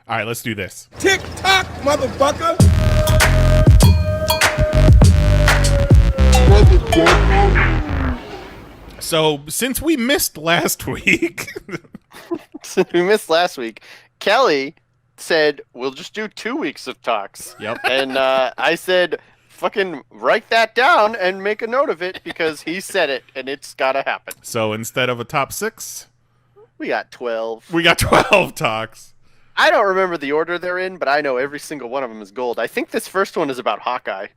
All right, let's do this. Tick tock, motherfucker. So, since we missed last week, Kelly said we'll just do 2 weeks of talks. Yep. And I said, fucking write that down and make a note of it because he said it and it's gotta happen. So instead of a top 6, We got 12. we got 12 talks. I don't remember the order they're in, but I know every single one of them is gold. I think this first one is about Hawkeye.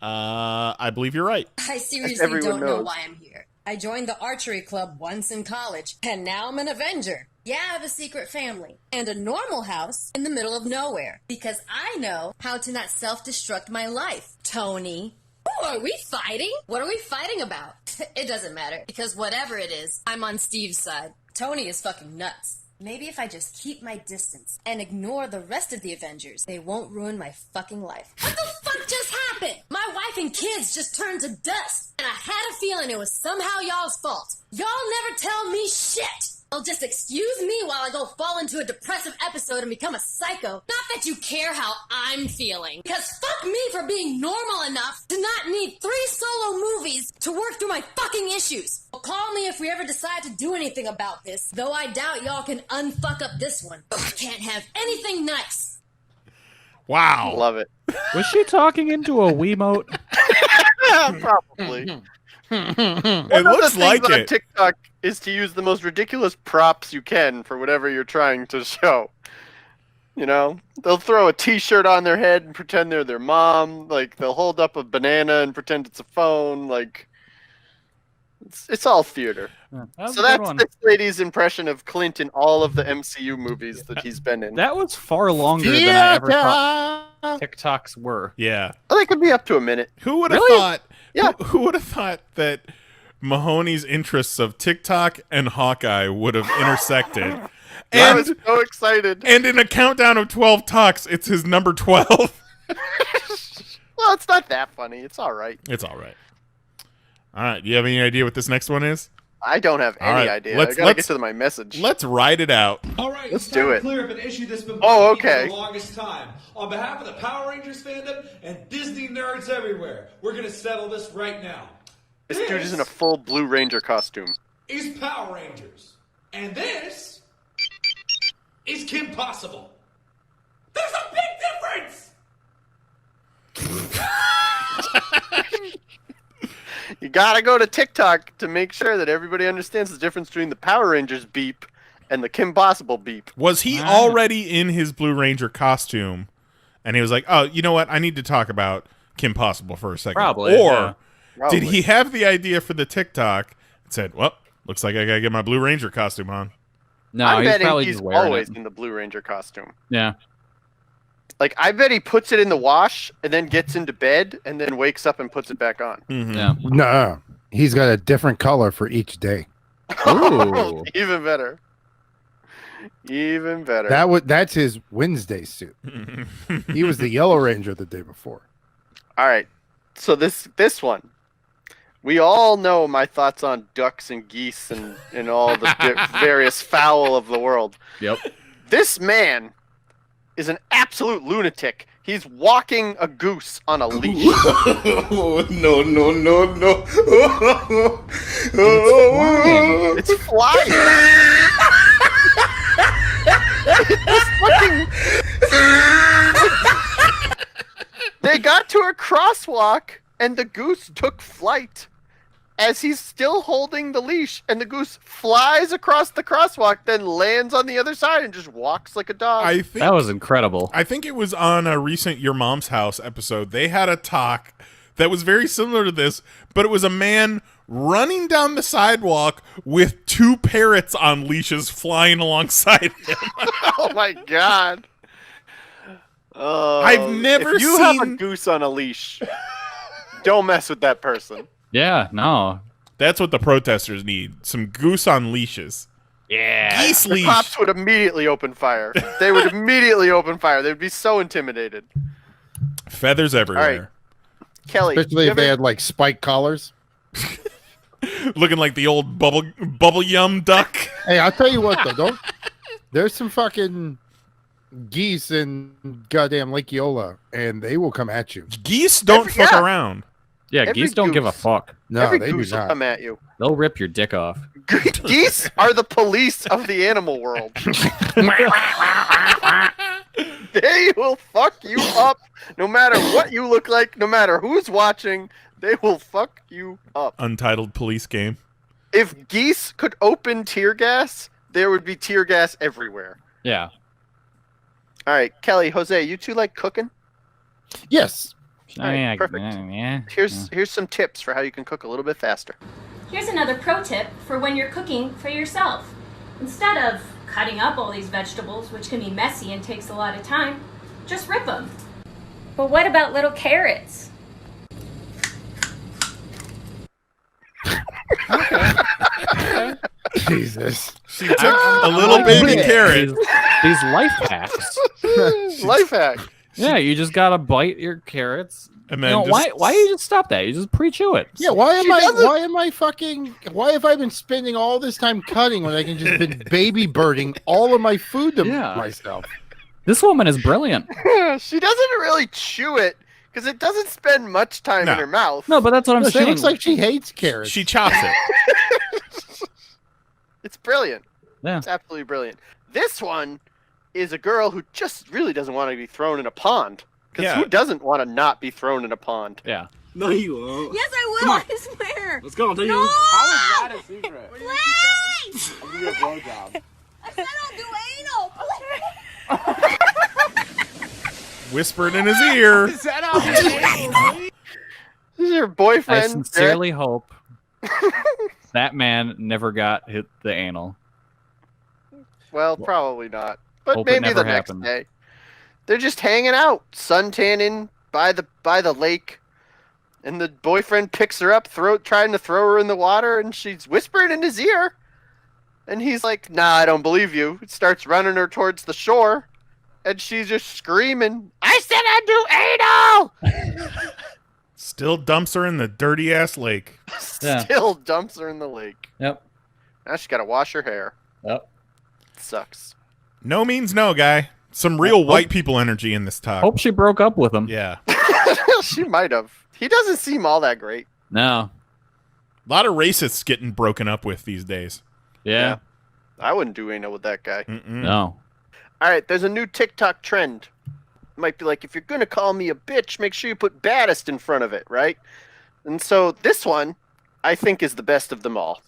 I believe you're right. I seriously everyone don't know knows. why I'm here. I joined the archery club once in college, and now I'm an Avenger. Yeah, I have a secret family and a normal house in the middle of nowhere because I know how to not self-destruct my life. Tony. Ooh, are we fighting? What are we fighting about? It doesn't matter because whatever it is, I'm on Steve's side. Tony is fucking nuts. Maybe if I just keep my distance and ignore the rest of the Avengers, they won't ruin my fucking life. What the fuck just happened? My wife and kids just turned to dust, and I had a feeling it was somehow y'all's fault. Y'all never tell me shit. Well, just excuse me while I go fall into a depressive episode and become a psycho. Not that you care how I'm feeling. Because fuck me for being normal enough to not need 3 solo movies to work through my fucking issues. Well, call me if we ever decide to do anything about this, though I doubt y'all can unfuck up this one. But we can't have anything nice. Wow. Love it. Was she talking into a Wiimote? Probably. It looks like on it. TikTok is to use the most ridiculous props you can for whatever you're trying to show. You know, they'll throw a T-shirt on their head and pretend they're their mom. Like they'll hold up a banana and pretend it's a phone. Like it's all theater. So that's this lady's impression of Clint in all of the MCU movies that he's been in. That was far longer than I ever thought TikToks were. Yeah. Oh, they could be up to a minute. Who would have Really? thought? Yeah. Who would have thought that Mahoney's interests of TikTok and Hawkeye would have intersected? I And was so excited. and in a countdown of 12 talks, it's his number 12. Well, it's not that funny. It's all right. It's all right. All right. Do you have any idea what this next one is? I don't have All any right, idea. let's- I gotta let's- get to my message. Let's ride it out. All right, Let's it's time do to it. clear up an issue that's been Oh, bugging me for okay. the longest time. On behalf of the Power Rangers fandom and Disney nerds everywhere, we're gonna settle this right now. This dude is in a full Blue Ranger costume. Is Power Rangers, and this is Kim Possible. There's a big difference. You gotta go to TikTok to make sure that everybody understands the difference between the Power Rangers beep and the Kim Possible beep. Was he already in his Blue Ranger costume? And he was like, oh, you know what? I need to talk about Kim Possible for a second. Probably, Or yeah. Probably. did he have the idea for the TikTok and said, well, looks like I gotta get my Blue Ranger costume on? No, I'm he's betting probably he's just wearing always it. in the Blue Ranger costume. Yeah. Like, I bet he puts it in the wash and then gets into bed and then wakes up and puts it back on. Mhm. Yeah. No, he's got a different color for each day. Ooh. Even better. Even better. That's his Wednesday suit. He was the Yellow Ranger the day before. All right. So this one. We all know my thoughts on ducks and geese and all the various fowl of the world. Yep. This man is an absolute lunatic. He's walking a goose on a leash. No, no, no, no. It's flying. It's fucking... They got to a crosswalk and the goose took flight as he's still holding the leash, and the goose flies across the crosswalk, then lands on the other side and just walks like a dog. I think That was incredible. I think it was on a recent Your Mom's House episode. They had a talk that was very similar to this, but it was a man running down the sidewalk with 2 parrots on leashes flying alongside him. Oh my god. Oh, I've never if you have a seen- goose on a leash, don't mess with that person. Yeah, no. That's what the protesters need. Some goose on leashes. Yeah. Geese The leash. cops would immediately open fire. They would immediately open fire. They would be so intimidated. Feathers everywhere. Kelly, Especially you if they ever- had like spike collars. Looking like the old bubble yum duck. Hey, I'll tell you what though, there's some fucking geese in goddamn Lake Eola, and they will come at you. Geese don't fuck around. Yeah, Every geese don't give a goose. fuck. No, Every they do goose will not. come at you. They'll rip your dick off. Geese are the police of the animal world. They will fuck you up no matter what you look like, no matter who's watching. They will fuck you up. Untitled police game. If geese could open tear gas, there would be tear gas everywhere. Yeah. All right, Kelly, Jose, you two like cooking? Yes. All right, Yeah, perfect. yeah. Here's some tips for how you can cook a little bit faster. Here's another pro tip for when you're cooking for yourself. Instead of cutting up all these vegetables, which can be messy and takes a lot of time, just rip them. But what about little carrots? Jesus. She took a little baby carrot. These life hacks. Life hack. Yeah, you just gotta bite your carrots. And You then know, just, why you just stop that? You just pre-chew it. Yeah, why have I been spending all this time cutting when I can just been baby birding all of my food to Yeah. myself? This woman is brilliant. She doesn't really chew it because it doesn't spend much time No. in her mouth. No, but that's what I'm No, she saying. looks like she hates carrots. she chops it. It's brilliant. Yeah. It's absolutely brilliant. This one is a girl who just really doesn't want to be thrown in a pond. Because Yeah. who doesn't want to not be thrown in a pond? Yeah. No, you won't. Yes, I will. I swear. Let's go. I'll tell No! you. How is that a secret? Please! I'll give you a blowjob. I said I'll do anal. Whispered in his ear. Is that how? This is your I boyfriend. sincerely hope that man never got hit the anal. Well, probably not. But Hope it maybe the never next happened. day. They're just hanging out, suntanning by the lake. And the boyfriend picks her up, trying to throw her in the water, and she's whispering in his ear. And he's like, "Nah, I don't believe you." Starts running her towards the shore, and she's just screaming, "I said I'd do anal!" Still dumps her in the dirty ass lake. Yeah. Still dumps her in the lake. Yep. Now she's got to wash her hair. Yep. Sucks. No means no, guy. Some real white people energy in this talk. Hope she broke up with him. Yeah. She might have. He doesn't seem all that great. No. A lot of racists getting broken up with these days. Yeah. I wouldn't do anal with that guy. No. All right, there's a new TikTok trend. Might be like, if you're going to call me a bitch, make sure you put baddest in front of it, right? And so this one, I think, is the best of them all.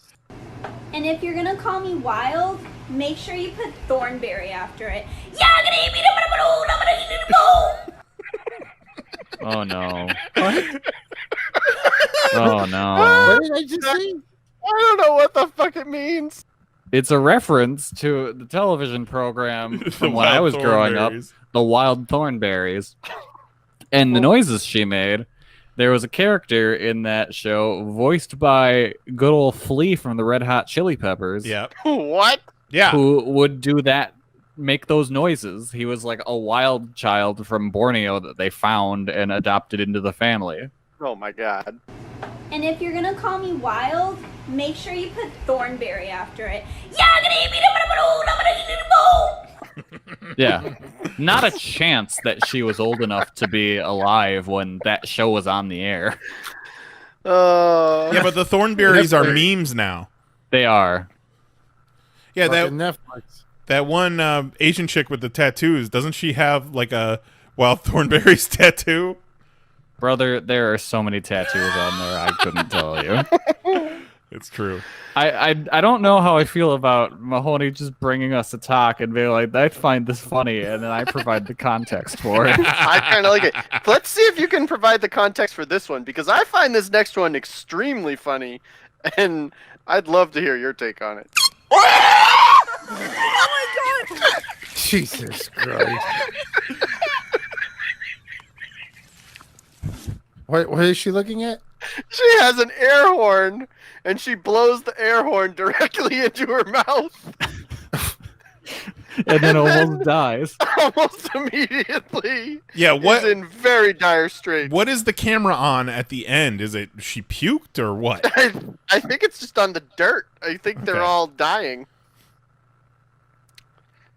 And if you're gonna call me wild, make sure you put Thornberry after it. Oh no. Oh no. What did I just say? I don't know what the fuck it means. It's a reference to the television program from when I Wild was growing up, Thornberries. The Wild Thornberries. And the noises she made, there was a character in that show voiced by good old Flea from the Red Hot Chili Peppers. Yeah. What? Yeah. Who would do that, make those noises. He was like a wild child from Borneo that they found and adopted into the family. Oh my god. And if you're gonna call me wild, make sure you put Thornberry after it. Yeah. Not a chance that she was old enough to be alive when that show was on the air. Yeah, but the Thornberries are memes now. They are. Yeah, Fucking Netflix. that one Asian chick with the tattoos, doesn't she have like a Wild Thornberries tattoo? Brother, there are so many tattoos on there, I couldn't tell you. It's true. I don't know how I feel about Mahoney just bringing us a talk and being like, I find this funny, and then I provide the context for it. I kind of like it. Let's see if you can provide the context for this one, because I find this next one extremely funny, and I'd love to hear your take on it. Jesus Christ. What is she looking at? She has an air horn, and she blows the air horn directly into her mouth. And then almost dies. Almost immediately. Yeah, what Is in very dire straits. what is the camera on at the end? Is it she puked or what? I think it's just on the dirt. I think they're Okay. all dying.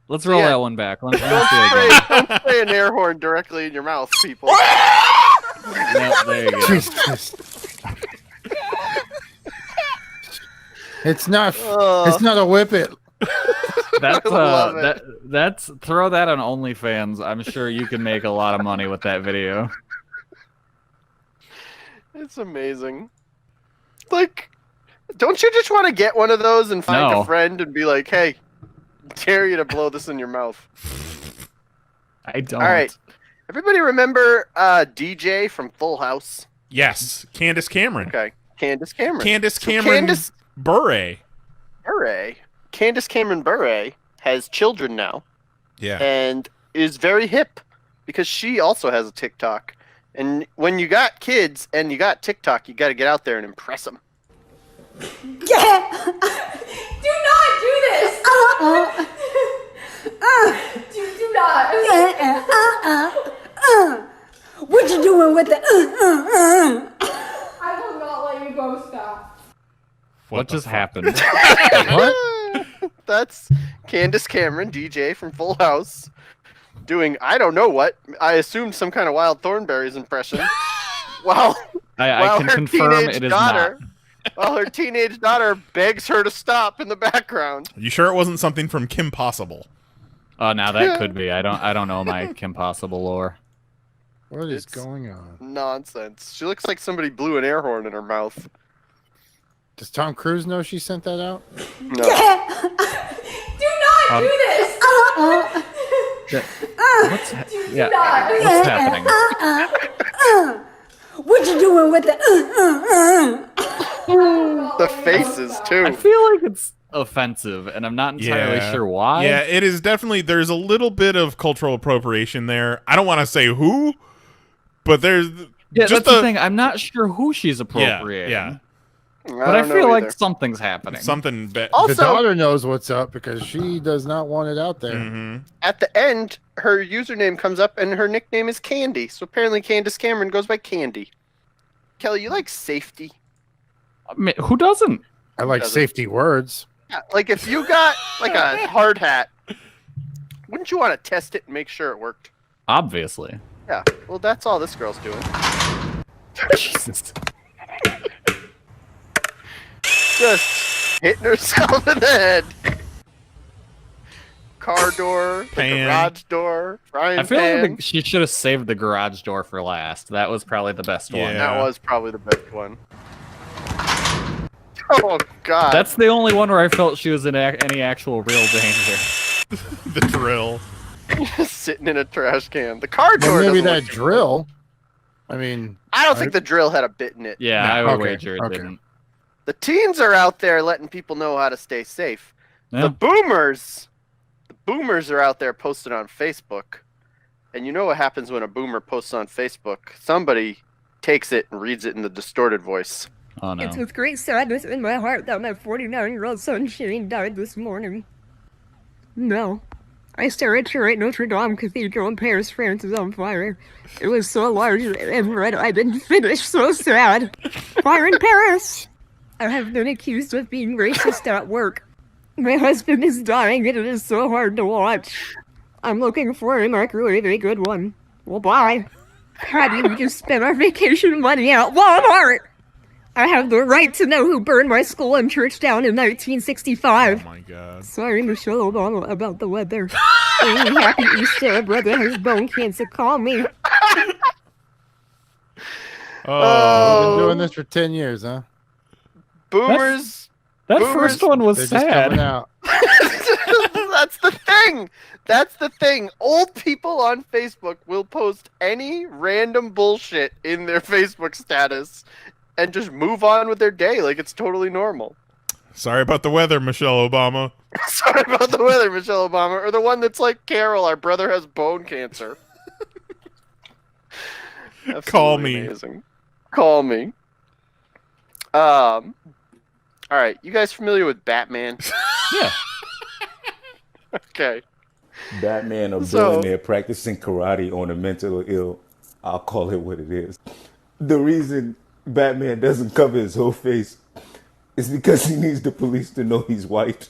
Let's roll Yeah. that one back. Let me see it again. Don't spray an air horn directly in your mouth, people. Yep, there you go. Jesus. It's not a whippet. That's love it. that's throw that on OnlyFans. I'm sure you can make a lot of money with that video. It's amazing. Like, don't you just want to get one of those and find No. a friend and be like, hey, dare you to blow this in your mouth? I don't. All right. Everybody remember DJ from Full House? Yes, Candace Cameron. Okay. Candace Cameron. Candace So Cameron Candace Bure. Bure. Candace Cameron Bure has children now Yeah. and is very hip because she also has a TikTok. And when you got kids and you got TikTok, you got to get out there and impress them. Yeah. Do not do this. Do not. What you doing with the? I will not let you go. Stop. What just happened? What? That's Candace Cameron, DJ from Full House, doing I don't know what. I assumed some kind of Wild Thornberry's impression. While I can her confirm teenage it is daughter, not. while her teenage daughter begs her to stop in the background. You sure it wasn't something from Kim Possible? Oh, now that could be. I don't know my Kim Possible lore. What is It's going on? Nonsense. She looks like somebody blew an air horn in her mouth. Does Tom Cruise know she sent that out? No. Do not do this. What's what's happening? What you doing with the? The faces too. I feel like it's offensive, and I'm not entirely sure why. Yeah, it is definitely. There's a little bit of cultural appropriation there. I don't want to say who, but there's that's just the thing. I'm not sure who she's appropriating. Yeah. But I don't feel know like either. something's happening. Something. The Also, daughter knows what's up because she does not want it out there. Mm-hmm. at the end, her username comes up and her nickname is Candy. So apparently Candace Cameron goes by Candy. Kelly, you like safety? I mean, who doesn't? I like Doesn't- safety words. Yeah, like if you got like a hard hat, wouldn't you want to test it and make sure it worked? Obviously. Yeah. Well, that's all this girl's doing. Jesus. Just hitting herself in the head. Car door, the Pan. garage door, frying I feel pan. like she should have saved the garage door for last. That was probably the best one. Yeah. That was probably the best one. Oh God. That's the only one where I felt she was in any actual real danger. The drill. sitting in a trash can. The car door. Well, maybe doesn't that look- drill. I mean, I don't think the drill had a bit in it. Yeah, No, I would okay, wager it okay. didn't. The teens are out there letting people know how to stay safe. Yeah. The boomers are out there posting on Facebook. And you know what happens when a boomer posts on Facebook? Somebody takes it and reads it in the distorted voice. Oh no. It's with great sadness in my heart that my 49-year-old son Shane died this morning. No. I stare at your at Notre Dame Cathedral in Paris, France is on fire. It was so large and red I didn't finish, so sad. Fire in Paris! I have been accused of being racist at work. My husband is dying and it is so hard to watch. I'm looking for a microwave, a good one. Well, bye. How do we just spend our vacation money at Walmart? I have the right to know who burned my school and church down in 1965. Oh my God. Sorry, Michelle Obama, about the weather. Only happy Easter, brother has bone cancer. Call me. Oh. we've been doing this for 10 years, huh? Boomers. That boomers- first one was They're just coming sad. out. That's the thing. That's the thing. Old people on Facebook will post any random bullshit in their Facebook status and just move on with their day like it's totally normal. Sorry about the weather, Michelle Obama. Sorry about the weather, Michelle Obama. Or the one that's like, Carol, our brother has bone cancer. Call Absolutely me. Amazing. Call me. All right, you guys familiar with Batman? Yeah. Okay. Batman a So- billionaire practicing karate on a mentally ill. I'll call it what it is. The reason Batman doesn't cover his whole face is because he needs the police to know he's white.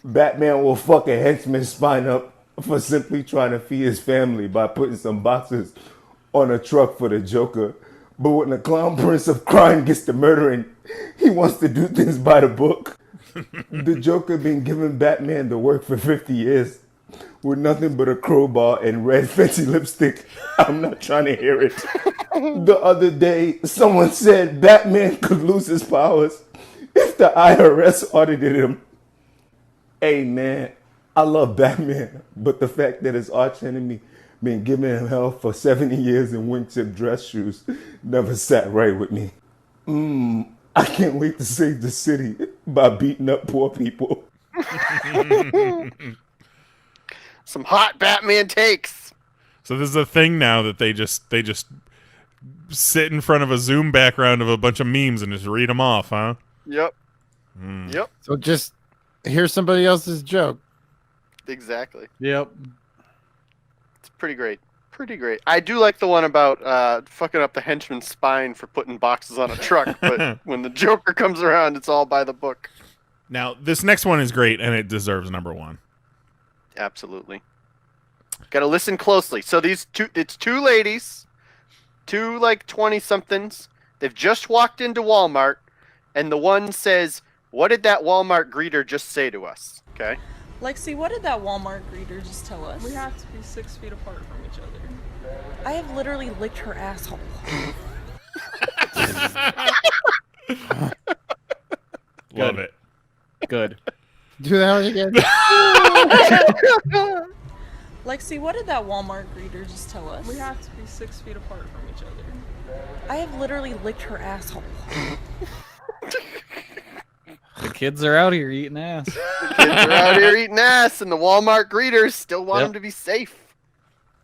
Batman will fuck a henchman's spine up for simply trying to feed his family by putting some boxes on a truck for the Joker. But when the clown prince of crime gets to murdering, he wants to do things by the book. The Joker been giving Batman the work for 50 years with nothing but a crowbar and red fancy lipstick. I'm not trying to hear it. The other day, someone said Batman could lose his powers if the IRS audited him. Hey man, I love Batman, but the fact that his archenemy been giving him hell for 70 years in wingtip dress shoes never sat right with me. I can't wait to save the city by beating up poor people. Some hot Batman takes. So this is a thing now that they just sit in front of a Zoom background of a bunch of memes and just read them off, huh? Yep. Yep. So just here's somebody else's joke. Exactly. Yep. It's pretty great. Pretty great. I do like the one about fucking up the henchman's spine for putting boxes on a truck, but when the Joker comes around, it's all by the book. Now, this next one is great, and it deserves number one. Absolutely. Got to listen closely. So it's two ladies, two like 20-somethings. They've just walked into Walmart, and the one says, "What did that Walmart greeter just say to us?" Okay. Lexi, what did that Walmart greeter just tell us? We have to be 6 feet apart from each other. I have literally licked her asshole. Love it. Good. Do that one again. Lexi, what did that Walmart greeter just tell us? We have to be 6 feet apart from each other. I have literally licked her asshole. The kids are out here eating ass. The kids are out here eating ass, and the Walmart greeters still want them to be safe.